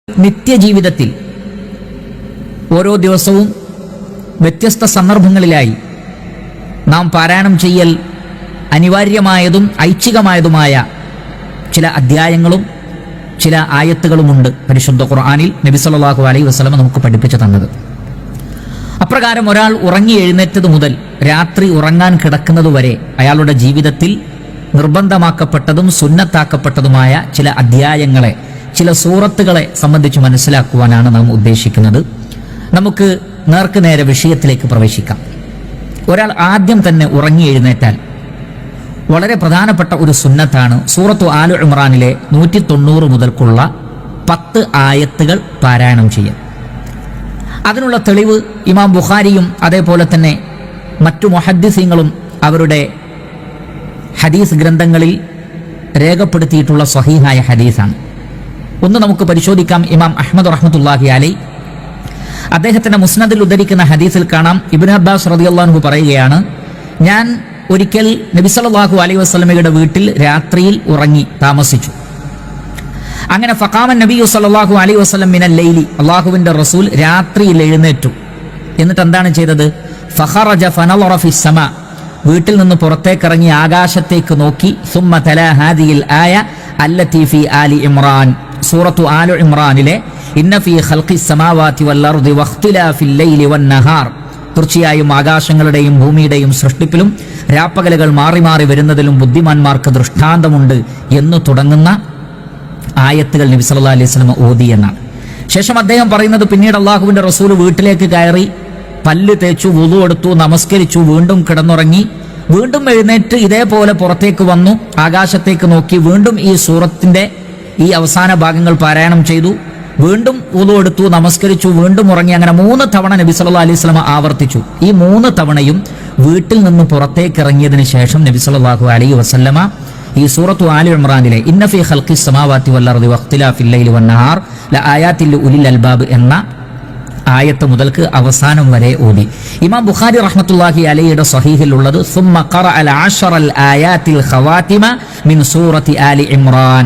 നിത്യജീവിതത്തിൽ ഓരോ ദിവസവും വ്യത്യസ്ത സന്ദർഭങ്ങളിലായി നാം പാരായണം ചെയ്യൽ അനിവാര്യമായതും ഐച്ഛികമായതുമായ ചില അധ്യായങ്ങളും ചില ആയത്തുകളുമുണ്ട് പരിശുദ്ധ ഖുർആനിൽ നബി സല്ലല്ലാഹു അലൈഹി വസല്ലം നമുക്ക് പഠിപ്പിച്ചു തന്നത്. അപ്രകാരം ഒരാൾ ഉറങ്ങി എഴുന്നേറ്റത് മുതൽ രാത്രി ഉറങ്ങാൻ കിടക്കുന്നതുവരെ അയാളുടെ ജീവിതത്തിൽ നിർബന്ധമാക്കപ്പെട്ടതും സുന്നത്താക്കപ്പെട്ടതുമായ ചില അധ്യായങ്ങളെ, ചില സൂറത്തുകളെ സംബന്ധിച്ച് മനസ്സിലാക്കുവാനാണ് നാം ഉദ്ദേശിക്കുന്നത്. നമുക്ക് നേർക്ക് നേരെ വിഷയത്തിലേക്ക് പ്രവേശിക്കാം. ഒരാൾ ആദ്യം തന്നെ ഉറങ്ങി എഴുന്നേറ്റാൽ വളരെ പ്രധാനപ്പെട്ട ഒരു സുന്നത്താണ് സൂറത്തു ആലു ഇമ്രാനിലെ 190 മുതൽക്കുള്ള 10 ആയത്തുകൾ പാരായണം ചെയ്യാൻ. അതിനുള്ള തെളിവ് ഇമാം ബുഖാരിയും അതേപോലെ തന്നെ മറ്റു മുഹദ്ദിസീങ്ങളും അവരുടെ ഹദീസ് ഗ്രന്ഥങ്ങളിൽ രേഖപ്പെടുത്തിയിട്ടുള്ള സ്വഹീഹായ ഹദീസാണ്. ഒന്ന് നമുക്ക് പരിശോധിക്കാം. ഇമാം അഹ്മദ് റഹ്മത്തുള്ളാഹി അലൈഹി അദ്ദേഹത്തിന്റെ മുസ്നദിൽ ഉദ്ധരിക്കുന്ന ഹദീസിൽ കാണാം, ഇബ്നു അബ്ബാസ് റളിയല്ലാഹു അൻഹു പറയുകയാണ്, ഞാൻ ഒരിക്കൽ നബി സല്ലല്ലാഹു അലൈഹി വസല്ലമയുടെ വീട്ടിൽ രാത്രിയിൽ ഉറങ്ങി താമസിച്ചു. അങ്ങനെ ഫഖാമൻ നബിയു സല്ലല്ലാഹു അലൈഹി വസല്ലം മിനൽ ലൈലി, അല്ലാഹുവിന്റെ റസൂൽ രാത്രിയിൽ എഴുന്നേറ്റു. എന്നിട്ട് എന്താണ് ചെയ്തത്? ഫഖറജ ഫനളറ ഫിസ് സമാ, വീട്ടിൽ നിന്ന് പുറത്തേക്കിറങ്ങി ആകാശത്തേക്ക് നോക്കി. സുമ്മ തലാ ഹാദിഹിൽ ആയ അല്ലതി ഫീ ആലി ഇമ്രാൻ, സൂറത്തു ആലു ഇമ്രാനിലെ ഇന്ന ഫീ ഖൽഖിസ് സമാവാതി വൽ അർദി വഖ്തിലാഫിൽ ലൈലി വൻ നഹാർ, തീർച്ചയായും ആകാശങ്ങളുടെയും ഭൂമിയുടെയും സൃഷ്ടിപ്പിലും രാപ്പകലുകൾ മാറി മാറി വരുന്നതിലും ബുദ്ധിമാന്മാർക്ക് ദൃഷ്ടാന്തമുണ്ട് എന്ന് തുടങ്ങുന്ന ആയത്തുകൾ നബി സല്ലല്ലാഹു അലൈഹി വസല്ലം ഓതി എന്നാണ്. ശേഷം അദ്ദേഹം പറയുന്നത്, പിന്നീട് അള്ളാഹുവിന്റെ റസൂൽ വീട്ടിലേക്ക് കയറി പല്ല് തേച്ചു, വുളു എടുത്തു, നമസ്കരിച്ചു, വീണ്ടും കിടന്നുറങ്ങി, വീണ്ടും എഴുന്നേറ്റ് ഇതേപോലെ പുറത്തേക്ക് വന്നു, ആകാശത്തേക്ക് നോക്കി, വീണ്ടും ഈ സൂറത്തിന്റെ ഈ അവസാന ഭാഗങ്ങൾ പാരായണം ചെയ്തു, വീണ്ടും വുളു എടുത്തു, നമസ്കരിച്ചു, വീണ്ടും ഉറങ്ങി. അങ്ങനെ 3 തവണ നബി സല്ലല്ലാഹു അലൈഹി വസല്ലം ആവർത്തിച്ചു. ഈ 3 തവണയും വീട്ടിൽ നിന്ന് പുറത്തേക്ക് ഇറങ്ങിയതിന് ശേഷം നബി സല്ലല്ലാഹു അലൈഹി വസല്ലമ ഈ സൂറത്തു ആലി ഇമ്രാനിലെ ഇന്ന ഫീ ഖൽഖിസ് സമാവാതി വൽ അർദി വഖ്തിലാഫിൽ ലൈലി വൻ നഹാർ ലആയാതിൽ ഉലിൽ അൽബാബ് എന്ന ആയത്ത് മുതൽക്ക് അവസാനം വരെ ഓതി. ഇമാം ബുഖാരി റഹ്മത്തുള്ളാഹി അലൈഹിയുടെ സ്വഹീഹിൽ ഉള്ളത് സുമ്മ ഖറഅൽ അശറൽ ആയാതിൽ ഖവാതിമ മിൻ സൂറത്തി ആലി ഇമ്രാൻ,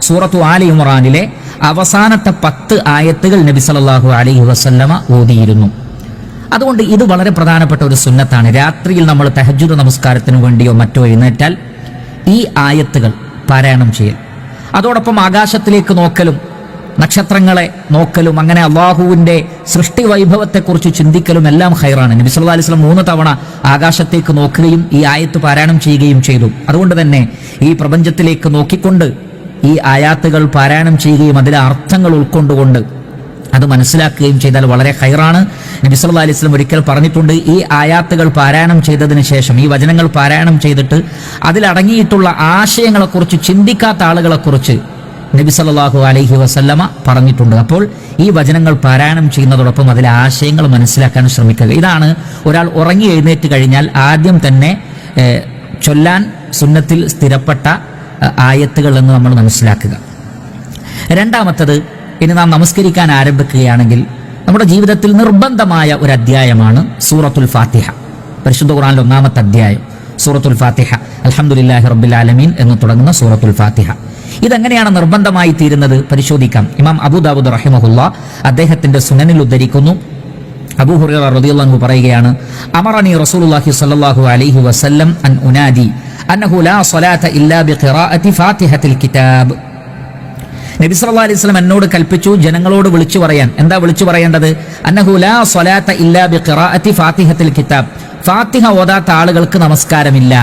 സൂറത്തു ആലി ഇമ്രാനിലെ അവസാനത്തെ 10 ആയത്തുകൾ നബി സല്ലല്ലാഹു അലൈഹി വസല്ലമ ഓതിയിരുന്നു. അതുകൊണ്ട് ഇത് വളരെ പ്രധാനപ്പെട്ട ഒരു സുന്നത്താണ്. രാത്രിയിൽ നമ്മൾ തഹജ്ജുദ് നമസ്കാരത്തിന് വേണ്ടിയോ മറ്റോ എഴുന്നേറ്റാൽ ഈ ആയത്തുകൾ പാരായണം ചെയ്യൽ, അതോടൊപ്പം ആകാശത്തിലേക്ക് നോക്കലും നക്ഷത്രങ്ങളെ നോക്കലും അങ്ങനെ അള്ളാഹുവിന്റെ സൃഷ്ടി വൈഭവത്തെക്കുറിച്ച് ചിന്തിക്കലും എല്ലാം ഖൈറാണ്. നബി സല്ലല്ലാഹു അലൈഹി വസല്ലം 3 തവണ ആകാശത്തേക്ക് നോക്കുകയും ഈ ആയത്ത് പാരായണം ചെയ്യുകയും ചെയ്തു. അതുകൊണ്ട് തന്നെ ഈ പ്രപഞ്ചത്തിലേക്ക് നോക്കിക്കൊണ്ട് ഈ ആയാത്തുകൾ പാരായണം ചെയ്യുകയും അതിലെ അർത്ഥങ്ങൾ ഉൾക്കൊണ്ടുകൊണ്ട് അത് മനസ്സിലാക്കുകയും ചെയ്താൽ വളരെ ഖൈറാണ്. നബി സല്ലല്ലാഹു അലൈഹി വസല്ലം ഒരിക്കൽ പറഞ്ഞിട്ടുണ്ട്, ഈ ആയാത്തുകൾ പാരായണം ചെയ്തതിന് ശേഷം, ഈ വചനങ്ങൾ പാരായണം ചെയ്തിട്ട് അതിലടങ്ങിയിട്ടുള്ള ആശയങ്ങളെക്കുറിച്ച് ചിന്തിക്കാത്ത ആളുകളെക്കുറിച്ച് നബി സല്ലല്ലാഹു അലൈഹി വസല്ലമ പറഞ്ഞിട്ടുണ്ട്. അപ്പോൾ ഈ വചനങ്ങൾ പാരായണം ചെയ്യുന്നതോടൊപ്പം അതിലെ ആശയങ്ങൾ മനസ്സിലാക്കാൻ ശ്രമിക്കുക. ഇതാണ് ഒരാൾ ഉറങ്ങി എഴുന്നേറ്റ് കഴിഞ്ഞാൽ ആദ്യം തന്നെ ചൊല്ലാൻ സുന്നത്തിൽ സ്ഥിരപ്പെട്ട ആയത്തുകൾ എന്ന് നമ്മൾ മനസ്സിലാക്കുക. രണ്ടാമത്തത്, ഇനി നാം നമസ്കരിക്കാൻ ആരംഭിക്കുകയാണെങ്കിൽ നമ്മുടെ ജീവിതത്തിൽ നിർബന്ധമായ ഒരു അധ്യായമാണ് സൂറത്തുൽ ഫാത്തിഹ. പരിശുദ്ധ ഖുർആനിലെ 1-ാമത്തെ അധ്യായം സൂറത്തുൽ ഫാത്തിഹ, അൽഹംദുലില്ലാഹി റബ്ബിൽ ആലമീൻ എന്ന് തുടങ്ങുന്ന സൂറത്തുൽ ഫാത്തിഹ. ഇതെങ്ങനെയാണ് നിർബന്ധമായി തീരുന്നത് പരിശോധിക്കാം. ഇമാം അബൂ ദാവൂദ് റഹിമഹുല്ലാ അദ്ദേഹത്തിന്റെ സുനനിൽ ഉദ്ധരിക്കുന്നു, അബൂ ഹുറൈറ റളിയല്ലാഹു അൻഹു പറയുകയാണ്, അമറനി റസൂലുള്ളാഹി സ്വല്ലല്ലാഹു അലൈഹി വസല്ലം അൻ ഉനാദി അന്നഹു ലാ സ്വലാത ഇല്ലാ ബിഖിറാഅത്തി ഫാത്തിഹത്തിൽ കിതാബ്. നബി സല്ലല്ലാഹു അലൈഹി വസല്ലം എന്നോട് കൽപ്പിച്ചു ജനങ്ങളോട് വിളിച്ചു പറയാൻ. എന്താ വിളിച്ചു പറയേണ്ടത്? അന്നഹു ലാ സ്വലാത ഇല്ലാ ബിഖിറാഅത്തി ഫാത്തിഹത്തിൽ കിതാബ്, ഫാത്തിഹ ഓതാത്ത ആളുകൾക്ക് നമസ്കാരമില്ല.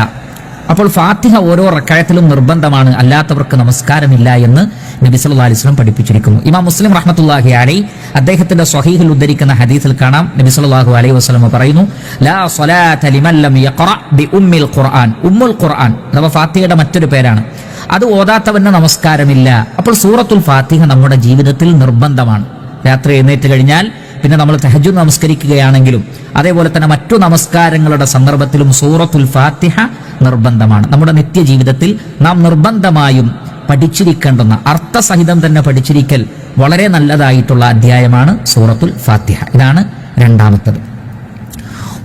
അപ്പോൾ ഫാത്തിഹ ഓരോ റക്അത്തിലും നിർബന്ധമാണ്, അല്ലാത്തവർക്ക് നമസ്കാരമില്ല എന്ന് നബി സല്ലല്ലാഹു അലൈഹി വസല്ലം പഠിപ്പിച്ചിരിക്കുന്നു. ഇമാം മുസ്ലിം റഹ്മത്തുള്ളാഹി അലൈഹി അദ്ദേഹത്തിന്റെ സ്വഹീഹിൽ ഉദ്ധരിക്കുന്ന ഹദീസിൽ കാണാം, നബി സല്ലല്ലാഹു അലൈഹി വസല്ലം പറയുന്നു, ലാ സ്വലാത ലിമൻ ലം യഖറ ബി ഉമ്മിൽ ഖുർആൻ, ഉമ്മുൽ ഖുർആൻ അഥവാ ഫാത്തിഹയുടെ മറ്റൊരു പേരാണ്, അത് ഓതാത്തവന് നമസ്കാരമില്ല. അപ്പോൾ സൂറത്തുൽ ഫാത്തിഹ നമ്മുടെ ജീവിതത്തിൽ നിർബന്ധമാണ്. രാത്രി എഴുന്നേറ്റ് കഴിഞ്ഞാൽ പിന്നെ നമ്മൾ തഹജ്ജുദ് നമസ്കരിക്കുകയാണെങ്കിലും അതേപോലെ തന്നെ മറ്റു നമസ്കാരങ്ങളുടെ സന്ദർഭത്തിലും സൂറത്തുൽ ഫാത്തിഹ നിർബന്ധമാണ്. നമ്മുടെ നിത്യജീവിതത്തിൽ നാം നിർബന്ധമായും പഠിച്ചിരിക്കേണ്ടുന്ന, അർത്ഥസഹിതം തന്നെ പഠിച്ചിരിക്കൽ വളരെ നല്ലതായിട്ടുള്ള അധ്യായമാണ് സൂറത്തുൽ ഫാത്തിഹ. ഇതാണ് രണ്ടാമത്തത്.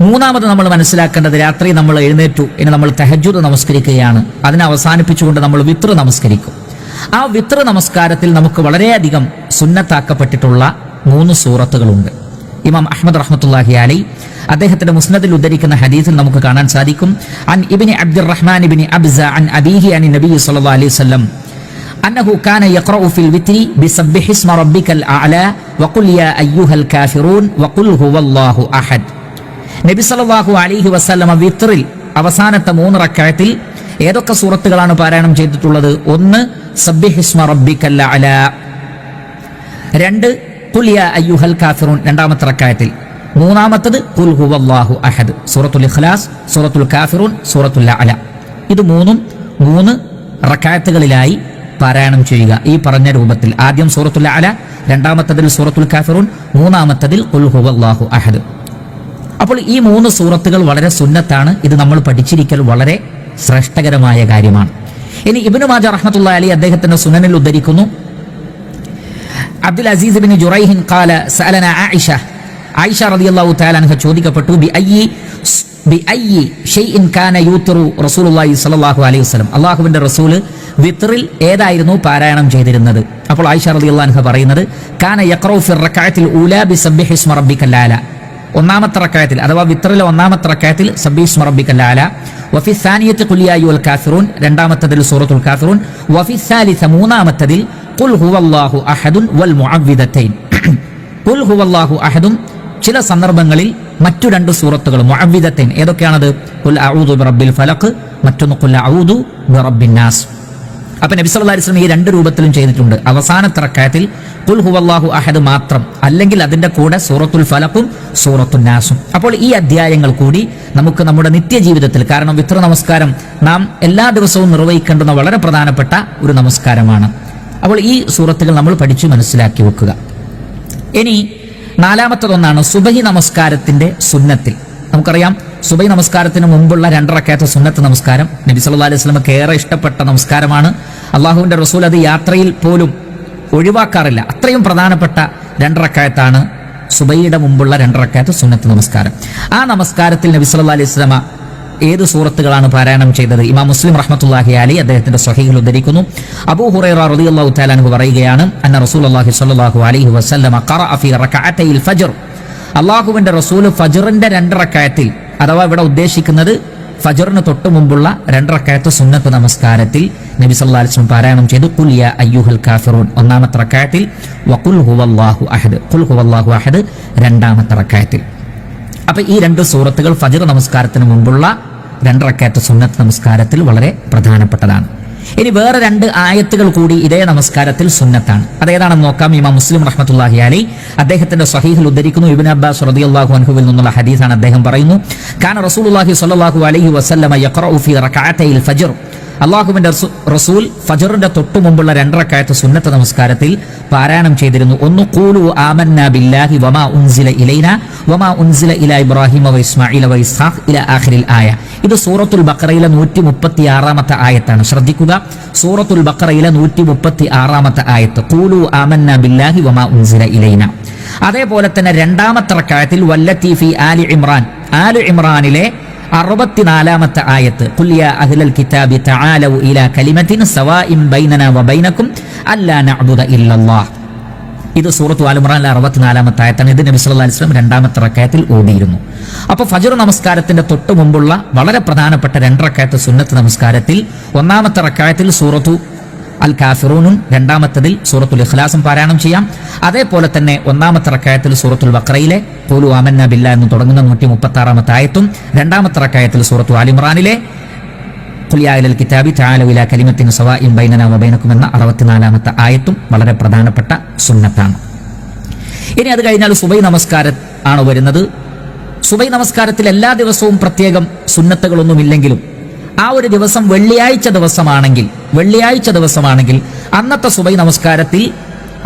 മൂന്നാമത് നമ്മൾ മനസ്സിലാക്കേണ്ടത്, രാത്രി നമ്മൾ എഴുന്നേറ്റു, ഇനി നമ്മൾ തഹജ്ജുദ് നമസ്കരിക്കുകയാണ്, അതിനെ അവസാനിപ്പിച്ചുകൊണ്ട് നമ്മൾ വിത്ർ നമസ്കരിക്കും. ആ വിത്ർ നമസ്കാരത്തിൽ നമുക്ക് വളരെയധികം സുന്നത്താക്കപ്പെട്ടിട്ടുള്ള 3 സൂറത്തുകളുണ്ട്. ഇമാം അഹ്മദ് റഹ്മത്തുള്ളാഹി അലൈഹി അദ്ദേഹത്തിന്റെ മുസ്നദിൽ ഉദ്ധരിക്കുന്ന ഹദീസിൽ നമുക്ക് കാണാൻ സാധിക്കും, അൻ ഇബ്നു അബ്ദുറഹ്മാൻ ഇബ്നു അബ്സ അൻ അബീഹി അൻ നബി സല്ലല്ലാഹു അലൈഹി വസല്ലം അന്നഹു കാന യഖറഉ ഫിൽ വിത്രി ബിസബ്ബിഹി ഇസ്മ റബ്ബിക്കൽ അഅല വഖുൽ യാ അയ്യുഹൽ കാഫിറൂൻ വഖുൽ ഹുവല്ലാഹു അഹദ്. നബി സല്ലല്ലാഹു അലൈഹി വസല്ലം വിത്റിൽ അവസാനത്തെ 3 റക്അത്തിൽ ഏതൊക്കെ സൂറത്തുകളാണ് പാരായണം ചെയ്തിട്ടുള്ളത്? 1 സബ്ബിഹി ഇസ്മ റബ്ബിക്കൽ അഅല, 2 ഖുൽ യാ അയ്യുഹൽ കാഫിറൂൻ രണ്ടാമത്തെ റക്അത്തിൽ, മൂന്നാമത്തത് ഖുൽ ഹുവല്ലാഹു അഹദ്, സൂറത്തുൽ ഇഖ്ലാസ്, സൂറത്തുൽ കാഫിറൂൻ, സൂറത്തുൽ അഅല. ഇത് 3 റക്അത്തുകളിലായി പാരായണം ചെയ്യുക ഈ പറഞ്ഞ രൂപത്തിൽ. ആദ്യം സൂറത്തുൽ അഅല, രണ്ടാമത്തതിൽ സൂറത്തുൽ കാഫിറൂൻ, മൂന്നാമത്തതിൽ ഖുൽ ഹുവല്ലാഹു അഹദ്. അപ്പോൾ ഈ 3 സൂറത്തുകൾ വളരെ സുന്നത്താണ്. ഇത് നമ്മൾ പഠിച്ചിരിക്കൽ വളരെ ശ്രേഷ്ഠകരമായ കാര്യമാണ്. ഇനി ഇബ്നു മാജ റഹ്മത്തുള്ളാഹി അലൈഹി അദ്ദേഹത്തിന്റെ സുനനിൽ ഉദ്ധരിക്കുന്നു, അബ്ദുൽ അസീസ് ബിൻ ജുറൈഹിൻ ഖാല സഅലന ആയിഷ റളിയല്ലാഹു തആല അൻഹ ചോദിക്കപ്പെട്ടു, ബി അയ്യി ഷൈഇൻ കാന യൂത്തിറു റസൂലുള്ളാഹി സ്വല്ലല്ലാഹു അലൈഹി വസല്ലം, അല്ലാഹുവിന്റെ റസൂല് വിത്റിൽ ഏതായിരുന്നു പാരായണം ചെയ്തിരുന്നത്? അപ്പോൾ ആയിഷ റളിയല്ലാഹു അൻഹ പറയുന്നത്, കാന യഖറഉ ഫി റക്അത്തിൽ ഊലാ ബിസബ്ബിഹി ഇസ്മ റബ്ബിക്കൽ അഅല, ഒന്നാമത്തെ റക്അത്തിൽ അഥവാ വിത്റിലെ ഒന്നാമത്തെ റക്അത്തിൽ സബ്ബിഹി ഇസ്മ റബ്ബിക്കൽ അഅല, വഫി സാനിയത്തി ഖുൽ യാ അയ്യുഹൽ കാഫിറൂൻ രണ്ടാമത്തതിൽ സൂറത്തുൽ കാഫിറൂൻ, വഫി സാലിസ മൂന്നാമത്തതിൽ ഖുൽ ഹുവല്ലാഹു അഹദുൻ വൽ മുഅവ്വിദതൈൻ. ഖുൽ ഹുവല്ലാഹു അഹദും ചില സന്ദർഭങ്ങളിൽ മറ്റു 2 സൂറത്തുകൾ മുഅവ്വിദതൈൻ ഏതൊക്കെയാണത്? ഖുൽ അഊദു ബിറബ്ബിൽ ഫലഖ്, മറ്റൊന്ന് ഖുൽ അഊദു ബിറബ്ബിൻ നാസ്. അപ്പോൾ നബി സല്ലല്ലാഹു അലൈഹി വസല്ലം ഈ 2 രൂപത്തിലും ചെയ്തിട്ടുണ്ട്. അവസാനത്തെ റക്അത്തിൽ ഖുൽ ഹുവല്ലാഹു അഹദ് മാത്രം, അല്ലെങ്കിൽ അതിന്റെ കൂടെ സൂറത്തുൽ ഫലഖും സൂറത്തുൻ നാസും. അപ്പോൾ ഈ അധ്യായങ്ങൾ കൂടി നമുക്ക് നമ്മുടെ നിത്യജീവിതത്തിൽ, കാരണം വിത്ർ നമസ്കാരം നാം എല്ലാ ദിവസവും നിർവഹിക്കേണ്ടുന്ന വളരെ പ്രധാനപ്പെട്ട ഒരു നമസ്കാരമാണ്. അപ്പോൾ ഈ സൂറത്തുകൾ നമ്മൾ പഠിച്ചു മനസ്സിലാക്കി വെക്കുക. ഇനി 4മത്തതൊന്നാണ് സുബഹി നമസ്കാരത്തിന്റെ സുന്നത്തിൽ. നമുക്കറിയാം സുബഹി നമസ്കാരത്തിന് മുമ്പുള്ള 2 റക്അത്ത് സുന്നത്ത് നമസ്കാരം നബി സല്ലല്ലാഹു അലൈഹി വസല്ലമക്ക് ഏറെ ഇഷ്ടപ്പെട്ട നമസ്കാരമാണ്. അള്ളാഹുവിന്റെ റസൂൽ അത് യാത്രയിൽ പോലും ഒഴിവാക്കാറില്ല. അത്രയും പ്രധാനപ്പെട്ട 2 റക്അത്താണ് സുബഹിയുടെ മുമ്പുള്ള 2 റക്അത്ത് സുന്നത്ത് നമസ്കാരം. ആ നമസ്കാരത്തിൽ നബി സല്ലല്ലാഹു അലൈഹി വസല്ലമ ഏത് സൂറത്തുകളാണ് പാരായണം ചെയ്തത്? ഇമാം മുസ്ലിം റഹ്മത്തുള്ളാഹി അലൈഹി അദ്ദേഹത്തിന്റെ സ്വഹീഹിൽ ഉദ്ധരിക്കുന്നു, അബൂ ഹുറൈറ റളിയല്ലാഹു തആല അൻഹു പറയുകയാണ്, അന്ന റസൂലുള്ളാഹി സ്വല്ലല്ലാഹു അലൈഹി വസല്ലമ ഖറഅ ഫീ റക്അതൈൽ ഫജ്ർ, അല്ലാഹുവിന്റെ റസൂൽ ഫജ്റിന്റെ 2 റക്അത്തിൽ, അഥവാ ഇവിടെ ഉദ്ദേശിക്കുന്നത് ഫജ്റിന് തൊട്ട് മുമ്പുള്ള 2 റക്അത്ത് സുന്നത്ത് നമസ്കാരത്തിൽ നബി സല്ലല്ലാഹു അലൈഹി വസല്ലം പാരായണം ചെയ്തു ഖുൽ യാ അയ്യുഹൽ കാഫിറൂൻ ഒന്നാമത്തെ റക്അത്തിൽ, വഖുൽ ഹുവല്ലാഹു അഹദ്, ഖുൽ ഹുവല്ലാഹു അഹദ് രണ്ടാമത്തെ റക്അത്തിൽ. അപ്പൊ ഈ 2 സൂറത്തുകൾ ഫജ്ർ നമസ്കാരത്തിന് മുമ്പുള്ള 2 റക്അത്ത് സുന്നത്ത് നമസ്കാരത്തിൽ വളരെ പ്രധാനപ്പെട്ടതാണ്. ഇനി വേറെ 2 ആയത്തുകൾ കൂടി ഇതേ നമസ്കാരത്തിൽ സുന്നത്താണ്. അതേതാണെന്ന് നോക്കാം. ഇമാം മുസ്ലിം റഹ്മത്തുള്ളാഹി അലൈഹി അദ്ദേഹത്തിന്റെ സ്വഹീഹിൽ ഉദ്ധരിക്കുന്നു, ഇബ്നു അബ്ബാസ് റളിയല്ലാഹു അൻഹുവിൽ നിന്നുള്ള ഹദീസാണ്. അദ്ദേഹം പറയുന്നു, കാന റസൂലുള്ളാഹി സ്വല്ലല്ലാഹു അലൈഹി വസല്ലമ യഖറഉ ഫീ റക്അതൈൽ ഫജ്ർ, അല്ലാഹുവിന്റെ റസൂൽ ഫജ്റിന്റെ തൊട്ടു മുമ്പുള്ള 2 റക്അത്ത് സുന്നത്ത് നമസ്കാരത്തിൽ പാരായണം ചെയ്തിരുന്നു. 1 ഖൂലു ആമന്നാ ബില്ലാഹി വമാ ഉൻസില ഇലൈനാ വമാ ഉൻസില ഇലാ ഇബ്രാഹിമ വ ഇസ്മാഈല വ ഇസ്ഹാഖ് ഇലാ ആഖിരിൽ ആയ. ഇത് സൂറത്തുൽ ബഖറയിലെ 136-ാമത്തെ ആയത്താണ്. ശ്രദ്ധിക്കുക, സൂറത്തുൽ ബഖറയിലെ 136-ാമത്തെ ആയത്ത്, ഖൂലു ആമന്നാ ബില്ലാഹി വമാ ഉൻസില ഇലൈനാ. അതേപോലെ തന്നെ 2ാമത്തെ റക്അത്തിൽ വല്ലത്തി ഫീ ആലി ഇമ്രാനിലെ 64-ാമത്തെ ആയത്ത്, ഖുൽ യാ അഹ്ലൽ കിതാബി തആലൂ ഇലാ കലിമത്തിൻ സവാഇൻ ബൈനനാ വബൈനകും അല്ലാ നഅ്ബുദ ഇല്ലല്ലാഹ്. ഇത് സൂറത്ത് ആൽ ഇമ്രാനിലെ 64-ാമത്തെ ആയത്താണ്. ഇത് നബി സല്ലല്ലാഹു അലൈഹി വസല്ലം 2ാമത്തെ റക്അത്തിൽ ഓതിയിരുന്നു. അപ്പോൾ ഫജ്ർ നമസ്കാരത്തിന്റെ തൊട്ട് മുമ്പുള്ള വളരെ പ്രധാനപ്പെട്ട 2 റക്അത്ത് സുന്നത്ത് നമസ്കാരത്തിൽ 1ാമത്തെ റക്അത്തിൽ സൂറത്തു അൽ കാഫിറൂനും 2ാമത്തതിൽ സൂറത്തുൽ ഇഖ്ലാസും പാരായണം ചെയ്യാം. അതേപോലെ തന്നെ 1ാമത്തെ റക്അത്തിൽ സൂറത്തുൽ ബഖറയിലെ ഖൂലു ആമന്നാ ബില്ലാഹി എന്ന് തുടങ്ങുന്ന 136-ാമത്തെ ആയത്തും 2ാമത്തെ റക്അത്തിൽ സൂറത്തു ആൽ ഇമ്രാനിലെ ഖുൽ യാ അഹ്ലൽ കിതാബി തആലൂ ഇലാ കലിമത്തിൻ സവാഇൻ ബൈനനാ വബൈനകും എന്ന 64-ാമത്തെ ആയത്തും വളരെ പ്രധാനപ്പെട്ട സുന്നത്താണ്. ഇനി അത് കഴിഞ്ഞാൽ സുബഹി നമസ്കാരം ആണ് വരുന്നത്. സുബഹി നമസ്കാരത്തിൽ എല്ലാ ദിവസവും പ്രത്യേകം സുന്നത്തുകളൊന്നുമില്ലെങ്കിലും ആ ഒരു ദിവസം വെള്ളിയാഴ്ച ദിവസമാണെങ്കിൽ അന്നത്തെ സുബഹി നമസ്കാരത്തിൽ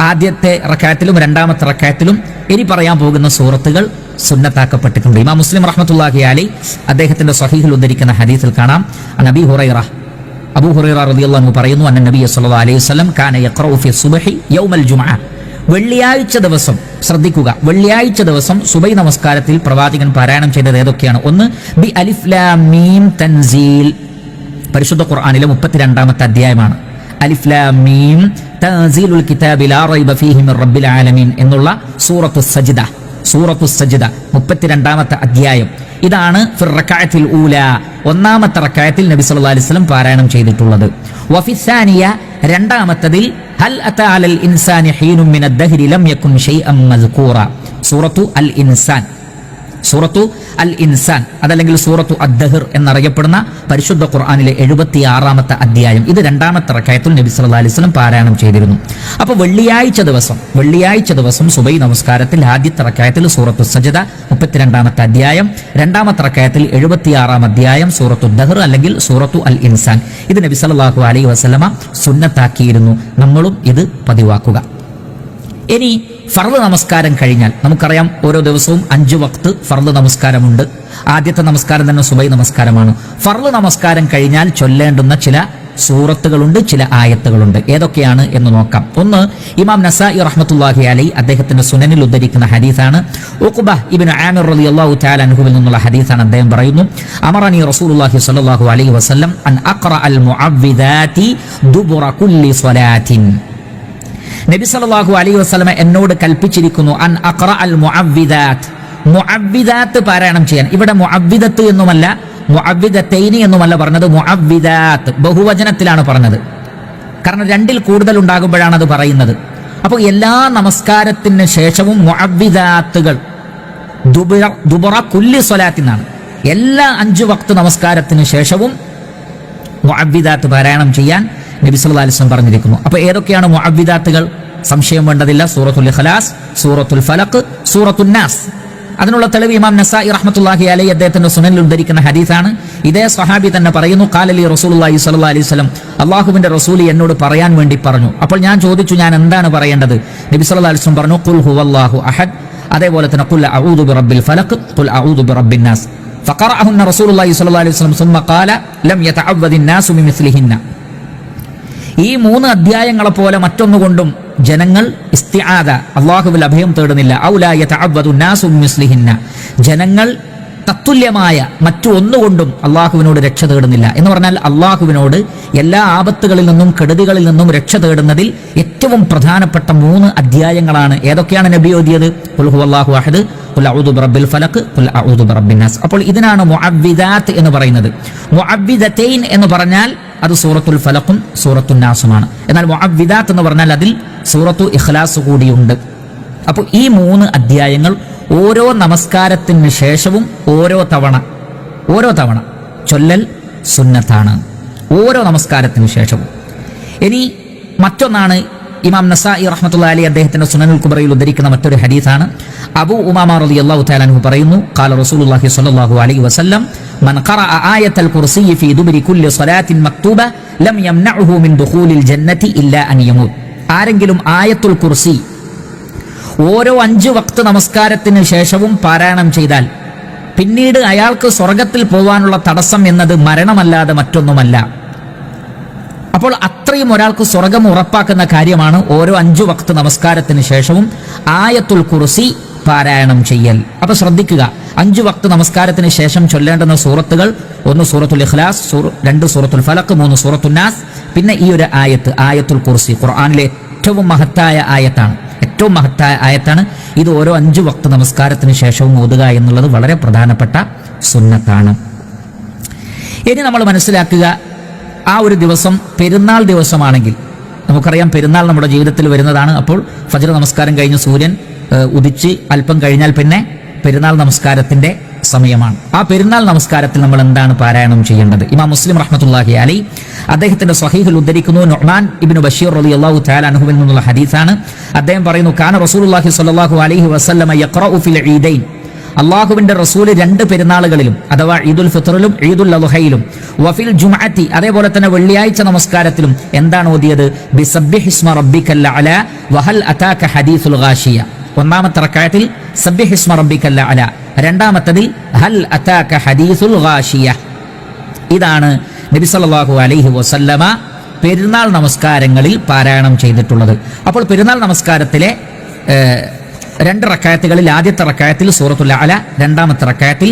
ആദ്യത്തെ റക്അത്തിലും 2ാമത്തെ റക്അത്തിലും ഇനി പറയാൻ പോകുന്ന സൂറത്തുകൾ സുന്നത്താക്കപ്പെട്ടിട്ടുണ്ട്. ഇമാം മുസ്ലിം റഹ്മത്തുള്ളാഹി അലൈഹി അദ്ദേഹത്തിന്റെ സ്വഹീഹിൽ ഉദ്ധരിക്കുന്ന ഹദീസിൽ കാണാം, അബൂ ഹുറൈറ റളിയല്ലാഹു അൻഹു പറയുന്നു, അന്ന നബി സല്ലല്ലാഹു അലൈഹി വസല്ലം കാന യഖറഉ ഫി സുബ്ഹി യൗമൽ ജുമുഅ, വെള്ളിയാഴ്ച ദിവസം, ശ്രദ്ധിക്കുക, വെള്ളിയാഴ്ച ദിവസം സുബഹി നമസ്കാരത്തിൽ പ്രവാചകൻ പാരായണം ചെയ്തത് ഏതൊക്കെയാണ്? 1 ബി അലിഫ് ലാം മീം തൻസീൽ, പരിശുദ്ധ ഖുർആനിലെ 32-ാമത്തെ അധ്യായമാണ്. അലിഫ് ലാം മീം തൻസീലുൽ കിതാബി ലാ റൈബ ഫീഹി മിർ റബ്ബിൽ ആലമീൻ എന്നുള്ള സൂറത്തുസ് സജ്ദ 32-ാമത്തെ അധ്യായം. ഇതാണ് ഫിർ റക്അത്തിൽ ഊല, ഒന്നാമത്തെ റക്അത്തിൽ നബി സല്ലല്ലാഹു അലൈഹി വസല്ലം പാരായണം ചെയ്തിട്ടുള്ളത്. വഫി സാനിയ, രണ്ടാമത്തതിൽ ഹൽ അതാ അലൽ ഇൻസാനി ഹീനും മിനദ് ദഹ്രി ലം യകുൻ ശൈഅൻ മസ്കൂറ, സൂറത്തു അൽ ഇൻസാൻ. സൂറത്തു അൽ ഇൻസാൻ അതല്ലെങ്കിൽ സൂറത്തു അദ്ദഹർ എന്നറിയപ്പെടുന്ന പരിശുദ്ധ ഖുർആനിലെ 76-ാമത്തെ അധ്യായം. ഇത് രണ്ടാമത്തെ റക്അത്തിൽ നബി സല്ലല്ലാഹു അലൈഹി വസല്ലം പാരായണം ചെയ്തിരുന്നു. അപ്പോൾ വെള്ളിയാഴ്ച ദിവസം സുബൈ നമസ്കാരത്തിൽ ആദ്യത്തെ റക്അത്തിൽ സൂറത്തു സജ്ദ 32-ാമത്തെ അധ്യായം, രണ്ടാമത്തെ റക്അത്തിൽ 76-ാം അധ്യായം സൂറത്തു ദഹർ അല്ലെങ്കിൽ സൂറത്തു അൽ ഇൻസാൻ. ഇത് നബി സല്ലല്ലാഹു അലൈഹി വസല്ലമ സുന്നത്താക്കിയിരുന്നു. നമ്മളും ഇത് പതിവാക്കുക. ഇനി ഫർള് നമസ്കാരം കഴിഞ്ഞാൽ നമുക്കറിയാം ഓരോ ദിവസവും 5 വക്ത് ഫർള് നമസ്കാരമുണ്ട്. ആദ്യത്തെ നമസ്കാരം തന്നെ സുബൈ നമസ്കാരമാണ്. ഫർള് നമസ്കാരം കഴിഞ്ഞാൽ ചൊല്ലേണ്ടുന്ന ചില സൂറത്തുകളുണ്ട്, ചില ആയത്തുകളുണ്ട്. ഏതൊക്കെയാണ് എന്ന് നോക്കാം. ഒന്ന്, ഇമാം നസായി റഹ്മത്തുള്ളാഹി അലൈഹി അദ്ദേഹത്തിന്റെ സുനനിൽ ഉദ്ധരിക്കുന്ന ഹദീസാണ്. ഉഖ്ബ ഇബ്നു ആമിർ റളിയല്ലാഹു തആല അൻഹുവിൽ നിന്നുള്ള ഹദീസാണ്. അദ്ദേഹം പറയുന്നു, അമറനി റസൂലുള്ളാഹി സ്വല്ലല്ലാഹു അലൈഹി വസല്ലം അൻ അഖറഅൽ മുഅവ്വിദാതി ദുബുറ കുല്ലി സ്വലാത്തിൻ. നബി സല്ലല്ലാഹു അലൈഹി വസല്ലം എന്നോട് കൽപ്പിച്ചിരിക്കുന്നു അൻ അഖറഅൽ മുഅവ്വിദാത്ത്, മുഅവ്വിദാത്ത് പാരായണം ചെയ്യാൻ. ഇവിടെ മുഅവ്വിദത്ത് എന്നുമല്ല മുഅവ്വിദത്തൈനി എന്നുമല്ല പറഞ്ഞത്, മുഅവ്വിദാത്ത് ബഹുവചനത്തിലാണ് പറഞ്ഞത്. കാരണം 2-ൽ കൂടുതൽ ഉണ്ടാകുമ്പോഴാണ് അത് പറയുന്നത്. അപ്പോൾ എല്ലാ നമസ്കാരത്തിന് ശേഷവും മുഅവ്വിദാത്തുകൾ ദുബറ കുല്ലി സ്വലാത്തിനാണ്. എല്ലാ 5 വക്ത് നമസ്കാരത്തിന് ശേഷവും മുഅവ്വിദാത്ത് പാരായണം ചെയ്യാൻ നബി സല്ലല്ലാഹു അലൈഹി വസല്ലം പറഞ്ഞിരിക്കുന്നു. അപ്പോൾ ഏതൊക്കെയാണ് മുഅവ്വിദാത്തുകൾ? സംശയം വേണ്ടതില്ല. സൂറത്തുൽ ഇഖ്ലാസ്, സൂറത്തുൽ ഫലഖ്, സൂറത്തുൻ നാസ്. അതിനുള്ള തെളിവ് ഇമാം നസായി റഹ്മത്തുള്ളാഹി അലൈഹി അദ്ദേഹത്തിന്റെ സുനനിൽ ഉദ്ധരിക്കുന്ന ഹദീസാണ്. ഇതേ സ്വഹാബി തന്നെ പറയുന്നു, ഖാലലി റസൂലുള്ളാഹി സ്വല്ലല്ലാഹു അലൈഹി വസല്ലം, അല്ലാഹുവിന്റെ റസൂൽ എന്നോട് പറയാൻ വേണ്ടി പറഞ്ഞു. അപ്പോൾ ഞാൻ ചോദിച്ചു, ഞാൻ എന്താണ് പറയേണ്ടത്? നബി സല്ലല്ലാഹു അലൈഹി വസല്ലം പറഞ്ഞു, ഖുൽ ഹുവല്ലാഹു അഹദ്, അതേപോലെ തന്നെ ഖുൽ അഊദു ബിറബ്ബിൽ ഫലഖ്, ഖുൽ അഊദു ബിറബ്ബിൻ നാസ്. ഫഖറഅഹുന്ന റസൂലുള്ളാഹി സ്വല്ലല്ലാഹു അലൈഹി വസല്ലം സുമ്മ ഖാല ലം യതഅവ്വദിൻ നാസു ബിമിസ്ലിഹിന്ന. ഈ 3 അധ്യായങ്ങളെ പോലെ മറ്റൊന്നുകൊണ്ടും ജനങ്ങൾ ഇസ്തിആദ അല്ലാഹുവിൽ അഭയം തേടുന്നില്ല. ഔലാ യതഅവ്വദു നാസു ബിമിസ്ലിഹിന്ന, ജനങ്ങൾ തത്തുല്യമായ മറ്റു ഒന്നുകൊണ്ടും അള്ളാഹുവിനോട് രക്ഷ തേടുന്നില്ല. എന്ന് പറഞ്ഞാൽ അള്ളാഹുവിനോട് എല്ലാ ആപത്തുകളിൽ നിന്നും കെടുതികളിൽ നിന്നും രക്ഷ തേടുന്നതിൽ ഏറ്റവും പ്രധാനപ്പെട്ട 3 അധ്യായങ്ങളാണ്. ഏതൊക്കെയാണ് നബി ഓതിയത്? ഖുൽ ഹുവല്ലാഹു അഹദ്, ഖുൽ അഊദു ബിറബ്ബിൽ ഫലഖ്, ഖുൽ അഊദു ബിറബ്ബിൻ നാസ്. അപ്പോൾ ഇതിനാണ് മുഅവ്വിദാത്ത് എന്ന് പറയുന്നത്. മുഅവ്വിദതൈൻ എന്ന് പറഞ്ഞാൽ അത് സൂറത്തുൽ ഫലഖും സൂറത്തുൻ നാസുമാണ്. എന്നാൽ മുഅവ്വിദാത്ത് എന്ന് പറഞ്ഞാൽ അതിൽ സൂറത്തു ഇഖ്ലാസ് കൂടിയുണ്ട്. അപ്പോൾ ഈ 3 അധ്യായങ്ങൾ ഓരോ നമസ്കാരത്തിന് ശേഷവും ഓരോ തവണ ചൊല്ലൽ സുന്നത്താണ്, ഓരോ നമസ്കാരത്തിന് ശേഷവും. ഇനി മറ്റൊന്നാണ് ഇമാം നസായി റഹ്മത്തുള്ളാഹി അലൈഹി അദ്ദേഹത്തിന്റെ സുനനുൽ കുബ്രയിൽ ഉദ്ധരിക്കുന്ന മറ്റൊരു ഹദീസാണ്. അബൂ ഉമാമ റളിയല്ലാഹു തആല അൻഹു പറയുന്നു, ഖാല റസൂലുള്ളാഹി സ്വല്ലല്ലാഹു അലൈഹി വസല്ലം മൻ ഖറഅ ആയത്തൽ കുർസി ഫീ ദുബരി കുല്ലി സ്വലാത്തിൻ മക്തൂബ ലം യംനഉഹു മിൻ ദുഖൂലിൽ ജന്നതി ഇല്ലാ അൻ യമൂത്. ആരെങ്കിലും ആയത്തുൽ കുർസി ഓരോ 5 വക്ത് നമസ്കാരത്തിന് ശേഷവും പാരായണം ചെയ്താൽ പിന്നീട് അയാൾക്ക് സ്വർഗത്തിൽ പോവാനുള്ള തടസ്സം എന്നത് മരണമല്ലാതെ മറ്റൊന്നുമല്ല. അപ്പോൾ അത്രയും ഒരാൾക്ക് സ്വർഗം ഉറപ്പാക്കുന്ന കാര്യമാണ് ഓരോ 5 വക്ത് നമസ്കാരത്തിന് ശേഷവും ആയത്തുൽ കുർസി പാരായണം ചെയ്യൽ. അപ്പൊ ശ്രദ്ധിക്കുക, 5 വക്ത് നമസ്കാരത്തിന് ശേഷം ചൊല്ലേണ്ടുന്ന സൂറത്തുകൾ: 1 സൂറത്തുൽ ഇഖ്ലാസ്, 2 സൂറത്തുൽ ഫലഖ്, 3 സൂറത്തുൻ നാസ്, പിന്നെ ഈ ഒരു ആയത്ത് ആയത്തുൽ കുർസി. ഖുർആനിലെ ഏറ്റവും മഹത്തായ ആയത്താണ്. ഇത് ഓരോ 5 വക്ത് നമസ്കാരത്തിന് ശേഷവും ഓതുക എന്നുള്ളത് വളരെ പ്രധാനപ്പെട്ട സുന്നത്താണ്. ഇനി നമ്മൾ മനസ്സിലാക്കുക, ആ ഒരു ദിവസം പെരുന്നാൾ ദിവസമാണെങ്കിൽ, നമുക്കറിയാം പെരുന്നാൾ നമ്മുടെ ജീവിതത്തിൽ വരുന്നതാണ്. അപ്പോൾ ഫജ്ർ നമസ്കാരം കഴിഞ്ഞ് സൂര്യൻ ഉദിച്ച് അല്പം കഴിഞ്ഞാൽ പിന്നെ പെരുന്നാൾ നമസ്കാരത്തിന്റെ സമയമാണ്. ആ പെരുന്നാൾ നമസ്കാരത്തിൽ നമ്മൾ എന്താണ് പാരായണം ചെയ്യേണ്ടത്? ഇമാം മുസ്ലിം റഹ്മത്തുള്ളാഹി അലൈഹി അദ്ദേഹത്തിന്റെ സ്വഹീഹിൽ ഉദ്ധരിക്കുന്നു, നുഅ്മാൻ ഇബ്നു ബഷീർ റളിയല്ലാഹു തആല അൻഹുവിൽ നിന്നുള്ള ഹദീസാണ്. അദ്ദേഹം പറയുന്നു, കാന റസൂലുള്ളാഹി സ്വല്ലല്ലാഹു അലൈഹി വസല്ലമ യഖറഉ ഫിൽ ഈദൈൻ. അള്ളാഹുവിന്റെ റസൂല് 2 പെരുന്നാളുകളിലും, അഥവാ ഈദുൽ ഫിത്റിലും ഈദുൽ അദ്ഹയിലും, വഫിൽ ജുമഅത്തി അതേപോലെ തന്നെ വെള്ളിയാഴ്ച നമസ്കാരത്തിലും എന്താണ് ഓതിയത്? ബിസബ്ബിഹിസ്മ റബ്ബിക്കൽ അഅല വഹൽ അതാക ഹദീസുൽ ഗാശിയ. ഒന്നാമത്തെ റക്അത്തിൽ സബ്ബിഹിസ്മ റബ്ബിക്കൽ അഅല, രണ്ടാമത്തേതിൽ ഹൽ അതാക ഹദീസുൽ ഗാശിയ. ഇതാണ് നബി സല്ലല്ലാഹു അലൈഹി വസല്ലമ പെരുന്നാൾ നമസ്കാരങ്ങളിൽ പാരായണം ചെയ്തിട്ടുള്ളത്. അപ്പോൾ പെരുന്നാൾ നമസ്കാരത്തിലെ 2 റക്അത്തുകളിൽ ആദ്യത്തെ റക്അത്തിൽ സൂറത്തുൽ അഅല, രണ്ടാമത്തെ റക്അത്തിൽ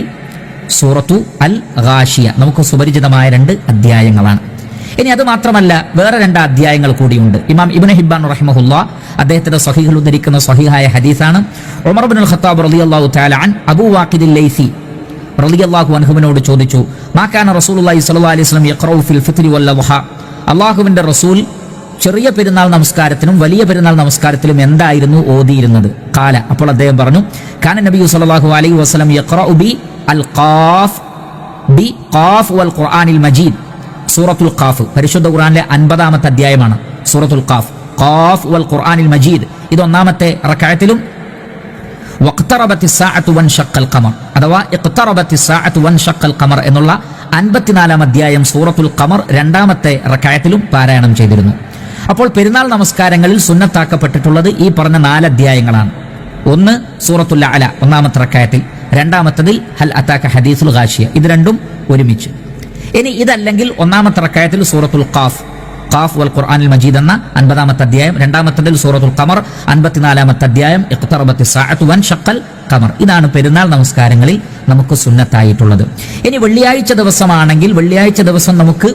സൂറത്തു അൽ ഗാശിയ. നമുക്ക് സുപരിചിതമായ 2 അധ്യായങ്ങളാണ്. ഇനി അത് മാത്രമല്ല, വേറെ 2 അധ്യായങ്ങൾ കൂടിയുണ്ട്. ഇമാം ഇബ്നു ഹിബ്ബാൻ റഹിമഹുല്ലാ അദ്ദേഹത്തിന്റെ സ്വഹീഹിൽ ഉദ്ധരിക്കുന്ന സ്വഹീഹായ ഹദീസാണ്. ഉമർ ഇബ്നുൽ ഖത്താബ് റളിയല്ലാഹു തആല അൻ അബൂ വാഖിദ് ലൈസി റളിയല്ലാഹു അൻഹുവിനോട് ചോദിച്ചു, മാ കാന റസൂലുള്ളാഹി സ്വല്ലല്ലാഹു അലൈഹി വസല്ലം യഖറഉ ഫിൽ ഫിത്രി വൽ അദ്ഹ, അല്ലാഹുവിന്റെ റസൂൽ ചെറിയ പെരുന്നാൾ നമസ്കാരത്തിനും വലിയ പെരുന്നാൾ നമസ്കാരത്തിലും എന്തായിരുന്നു ഓതിയിരുന്നത്? ഖാല, അപ്പോൾ അദ്ദേഹം പറഞ്ഞു, കാന നബിയു സ്വല്ലല്ലാഹു അലൈഹി വസല്ലം യഖറഉ ബി അൽ ഖാഫ് ബി ഖാഫ് വൽ ഖുർആനിൽ മജീദ്, സൂറത്തുൽ ഖാഫ് പരിശുദ്ധ ഖുർആനിലെ 50-ാമത്തെ അധ്യായമാണ് സൂറത്തുൽ ഖാഫ്. ഖാഫ് വൽ ഖുർആനിൽ മജീദ് ഇത് 1-ാമത്തെ റക്അത്തിലും, വഖ്തറബത്തി സ്സാഅതു വൻഷഖൽ ഖമർ അഥവാ ഇഖ്തറബത്തി സ്സാഅതു വൻഷഖൽ ഖമർ എന്നുള്ള 54-ാം അധ്യായം സൂറത്തുൽ ഖമർ 2-ാമത്തെ റക്അത്തിലും പാരായണം ചെയ്തിരുന്നു. അപ്പോൾ പെരുന്നാൾ നമസ്കാരങ്ങളിൽ സുന്നത്താക്കപ്പെട്ടിട്ടുള്ളത് ഈ പറഞ്ഞ 4 അധ്യായങ്ങളാണ്. ഒന്ന് സൂറത്തുൽ അഅല 1-ാമത്തെ റക്അത്തിൽ, 2-ാമത്തതിൽ ഹൽ അതാക ഹദീസുൽ ഗാശിയ, ഇത് രണ്ടും ഒരുമിച്ച്. ഇനി ഇതല്ലെങ്കിൽ 1-ാമത്തെ റക്അത്തിൽ സൂറത്തുൽ ഖാഫ് വൽ ഖുർആനിൽ മജീദ് എന്ന 50-ാമത്തെ അധ്യായം, 2-ാമത്തതിൽ സൂറത്തുൽ ഖമർ 54-ാമത്തെ അധ്യായം, ഇഖ്തറബത്തി സ്സാഅതു വൻഷഖൽ ഖമർ. ഇതാണ് പെരുന്നാൾ നമസ്കാരങ്ങളിൽ നമുക്ക് സുന്നത്തായിട്ടുള്ളത്. ഇനി വെള്ളിയാഴ്ച ദിവസമാണെങ്കിൽ വെള്ളിയാഴ്ച ദിവസം നമുക്ക്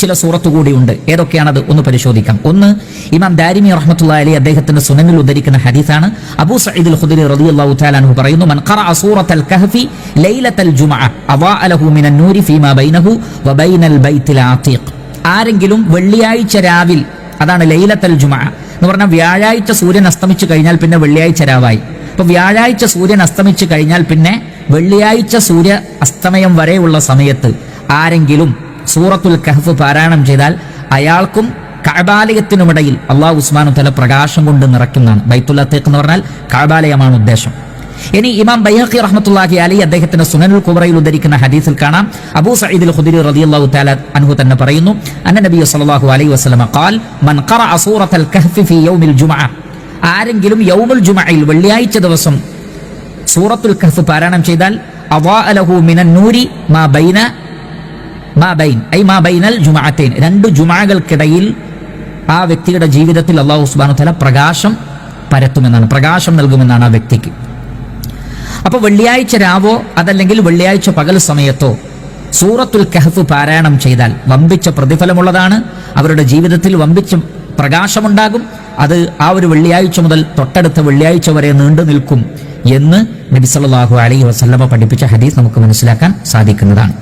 ചില സൂറത്ത് കൂടിയുണ്ട്. ഏതൊക്കെയാണത് ഒന്ന് പരിശോധിക്കാം. ഒന്ന്, ഇമാം ദാരിമി റഹ്മത്തുള്ളാഹി അലൈഹി അദ്ദേഹത്തിന്റെ സുനനിൽ ഉദ്ധരിക്കുന്ന ഹദീസാണ്. അബൂ സഈദ് അൽ ഖുദരി റളിയല്ലാഹു തആല അൻഹു പറയുന്നു, മൻ ഖറഅ സൂറത്തുൽ കഹ്ഫി ലൈലത്തുൽ ജുമുഅ അദാഅ ലഹു മിനൻ നൂരി ഫീമാ ബൈനഹു വബൈനൽ ബൈത്തിൽ ആതീഖ്. ആരെങ്കിലും വെള്ളിയാഴ്ച രാവിൽ, അതാണ് ലൈലത്തുൽ ജുമുഅ എന്ന് പറഞ്ഞാൽ വ്യാഴാഴ്ച സൂര്യൻ അസ്തമിച്ചു കഴിഞ്ഞാൽ പിന്നെ വെള്ളിയാഴ്ച രാവായി. അപ്പൊ വ്യാഴാഴ്ച സൂര്യൻ അസ്തമിച്ചു കഴിഞ്ഞാൽ പിന്നെ വെള്ളിയാഴ്ച സൂര്യ അസ്തമയം വരെയുള്ള സമയത്ത് ആരെങ്കിലും സൂറത്തുൽ കഹ്ഫ് പാരായണം ചെയ്താൽ അയാൾക്കും കഅബാലയത്തിനുമിടയിൽ അല്ലാഹു സുബ്ഹാനഹു വതആല പ്രകാശം കൊണ്ട് നിറയ്ക്കുന്നതാണ്. ബൈത്തുൽ അത്തീഖ് എന്ന് പറഞ്ഞാൽ കഅബാലയമാണ് ഉദ്ദേശം. ഇനി ഇമാം ബൈഹഖി റഹ്മത്തുള്ളാഹി അലൈഹി അദ്ദേഹത്തിന്റെ സുനനുൽ കുബ്രയിൽ ഉദ്ധരിക്കുന്ന ഹദീസിൽ കാണാം, അബൂ സഈദ് അൽ ഖുദരി റളിയല്ലാഹു തആല അൻഹു തന്നെ പറയുന്നു, അന്ന നബി സ്വല്ലല്ലാഹു അലൈഹി വസല്ലം ഖാൽ മൻ ഖറഅ സൂറത്തുൽ കഹ്ഫ് ഫീ യൗമിൽ ജുമുഅ, ആരെങ്കിലും യൗമുൽ ജുമുഅയിൽ വെള്ളിയാഴ്ച ദിവസം സൂറത്തുൽ കഹ്ഫ് പാരായണം ചെയ്താൽ അദാഅ ലഹു മിനൻ നൂരി മാ ബൈനൽ ജുമുഅത്തൈൻ, 2 ജുമുഅകൾക്കിടയിൽ ആ വ്യക്തിയുടെ ജീവിതത്തിൽ അല്ലാഹു സുബ്ഹാനഹു വതആല പ്രകാശം പരത്തുമെന്നാണ്, പ്രകാശം നൽകുമെന്നാണ് ആ വ്യക്തിക്ക്. അപ്പൊ വെള്ളിയാഴ്ച രാവോ അതല്ലെങ്കിൽ വെള്ളിയാഴ്ച പകൽ സമയത്തോ സൂറത്തുൽ കഹ്ഫ് പാരായണം ചെയ്താൽ വമ്പിച്ച പ്രതിഫലമുള്ളതാണ്. അവരുടെ ജീവിതത്തിൽ വമ്പിച്ച പ്രകാശമുണ്ടാകും. അത് ആ ഒരു വെള്ളിയാഴ്ച മുതൽ തൊട്ടടുത്ത വെള്ളിയാഴ്ച വരെ നീണ്ടു നിൽക്കും എന്ന് നബി സല്ലല്ലാഹു അലൈഹി വസല്ലമ പഠിപ്പിച്ച ഹദീസ് നമുക്ക് മനസ്സിലാക്കാൻ സാധിക്കുന്നതാണ്.